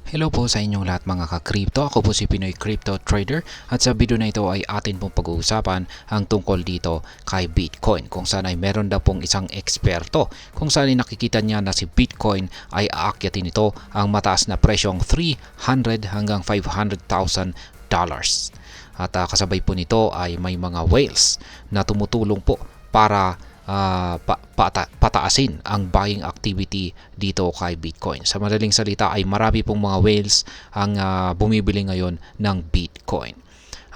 Hello po sa inyong lahat mga ka-crypto. Ako po si Pinoy Crypto Trader at sa video na ito ay atin pong pag-uusapan ang tungkol dito kay Bitcoin, kung saan ay meron daw pong isang eksperto kung saan ay nakikita niya na si Bitcoin ay aakyatin ito ang mataas na presyong 300 hanggang $500,000. At kasabay po nito ay may mga whales na tumutulong po para pataasin ang buying activity dito kay Bitcoin. Sa madaling salita ay marami pong mga whales ang bumibili ngayon ng Bitcoin.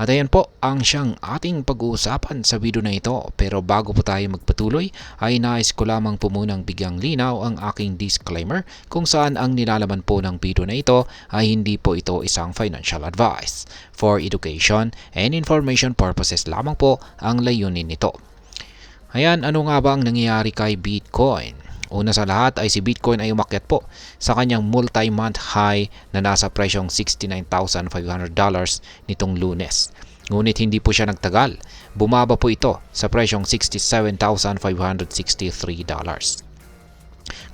At ayan po ang siyang ating pag-uusapan sa video na ito. Pero bago po tayo magpatuloy ay nais ko lamang po munang bigyang linaw ang aking disclaimer kung saan ang nilalaman po ng video na ito ay hindi po ito isang financial advice. For education and information purposes lamang po ang layunin nito. Ayan, ano nga ba ang nangyayari kay Bitcoin? Una sa lahat ay si Bitcoin ay umakyat po sa kanyang multi-month high na nasa presyong $69,500 nitong Lunes. Ngunit hindi po siya nagtagal. Bumaba po ito sa presyong $67,563.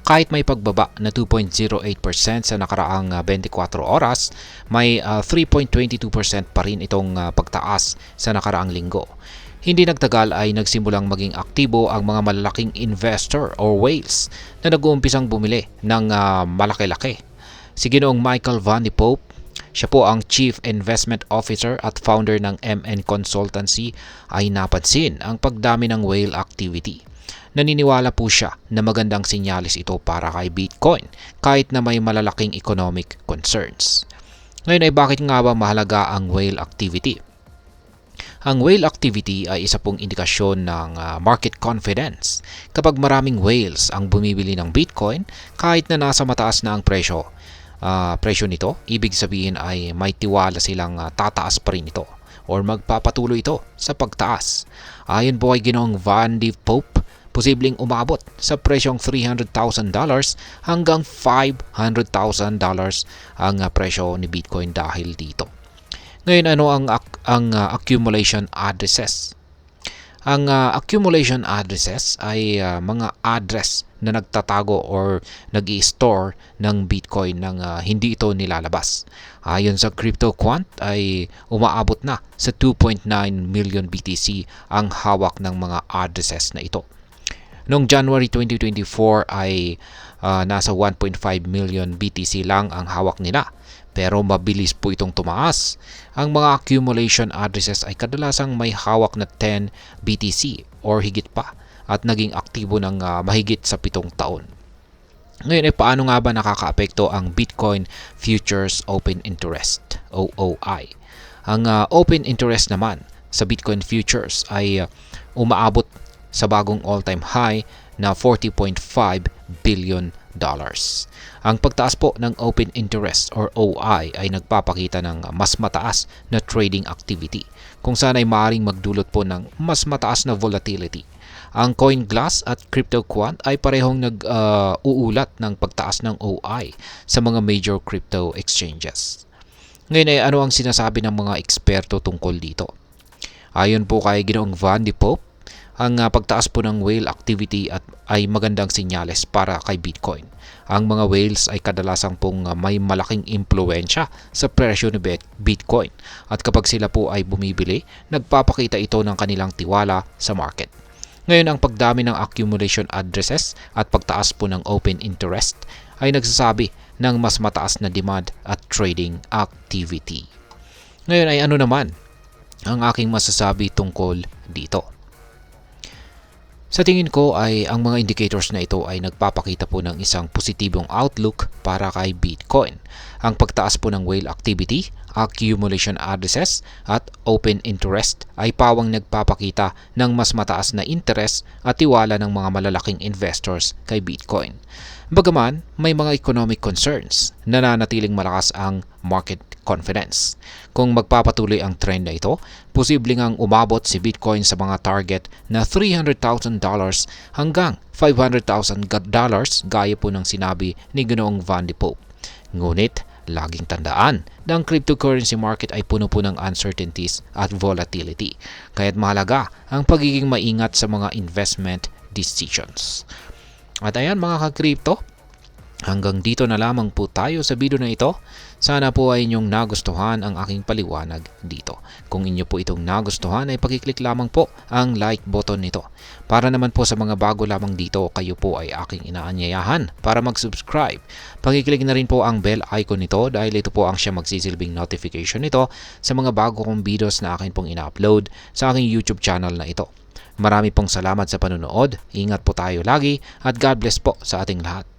Kahit may pagbaba na 2.08% sa nakaraang 24 oras, may 3.22% pa rin itong pagtaas sa nakaraang linggo. Hindi nagtagal ay nagsimulang maging aktibo ang mga malalaking investor or whales na nag-uumpisang bumili ng malaki-laki. Si Ginoong Michael Van de Pope, siya po ang Chief Investment Officer at founder ng MN Consultancy, ay napansin ang pagdami ng whale activity. Naniniwala po siya na magandang sinyalis ito para kay Bitcoin kahit na may malalaking economic concerns. Ngayon ay bakit nga ba mahalaga ang whale activity? Ang whale activity ay isa pong indikasyon ng market confidence. Kapag maraming whales ang bumibili ng Bitcoin, kahit na nasa mataas na ang presyo nito, ibig sabihin ay may tiwala silang tataas pa rin ito or magpapatuloy ito sa pagtaas. Ayon po kay Ginoong Van de Pope, posibleng umabot sa presyong $300,000 hanggang $500,000 ang presyo ni Bitcoin dahil dito. Ngayon, ano ang accumulation addresses? Ang accumulation addresses ay mga address na nagtatago or nag-i-store ng Bitcoin nang hindi ito nilalabas. Ayon sa CryptoQuant ay umaabot na sa 2.9 million BTC ang hawak ng mga addresses na ito. Noong January 2024 ay nasa 1.5 million BTC lang ang hawak nila. Pero mabilis po itong tumaas. Ang mga accumulation addresses ay kadalasang may hawak na 10 BTC or higit pa at naging aktibo ng mahigit sa 7 taon. Ngayon ay paano nga ba nakakaapekto ang Bitcoin Futures Open Interest, OOI? Ang open interest naman sa Bitcoin Futures ay umaabot sa bagong all-time high na $40.5 billion. Ang pagtaas po ng open interest or OI ay nagpapakita ng mas mataas na trading activity kung saan ay maaaring magdulot po ng mas mataas na volatility. Ang CoinGlass at CryptoQuant ay parehong nag-uulat ng pagtaas ng OI sa mga major crypto exchanges. Ngayon ay ano ang sinasabi ng mga eksperto tungkol dito? Ayon po kay Ginoong Van de Pope, ang pagtaas po ng whale activity ay magandang senyales para kay Bitcoin. Ang mga whales ay kadalasang pong may malaking impluensya sa presyo ni Bitcoin at kapag sila po ay bumibili, nagpapakita ito ng kanilang tiwala sa market. Ngayon, ang pagdami ng accumulation addresses at pagtaas po ng open interest ay nagsasabi ng mas mataas na demand at trading activity. Ngayon ay ano naman ang aking masasabi tungkol dito? Sa tingin ko ay ang mga indicators na ito ay nagpapakita po ng isang positibong outlook para kay Bitcoin. Ang pagtaas po ng whale activity, accumulation addresses at open interest ay pawang nagpapakita ng mas mataas na interest at tiwala ng mga malalaking investors kay Bitcoin. Bagaman may mga economic concerns, nananatiling malakas ang market confidence. Kung magpapatuloy ang trend na ito, posibleng ang umabot si Bitcoin sa mga target na $300,000 hanggang $500,000 gaya po ng sinabi ni Ginoong Van de Pope. Ngunit, laging tandaan na ang cryptocurrency market ay puno po ng uncertainties at volatility. Kaya't mahalaga ang pagiging maingat sa mga investment decisions. At ayan mga ka-crypto, Hanggang dito na lamang po tayo sa video na ito. Sana po ay inyong nagustuhan ang aking paliwanag dito. Kung inyo po itong nagustuhan ay pakiclick lamang po ang like button nito. Para naman po sa mga bago lamang dito, kayo po ay aking inaanyayahan para mag-subscribe. Pakiclick na rin po ang bell icon nito dahil ito po ang siya magsisilbing notification nito sa mga bago kong videos na akin pong ina-upload sa aking YouTube channel na ito. Marami pong salamat sa panonood. Ingat po tayo lagi at God bless po sa ating lahat.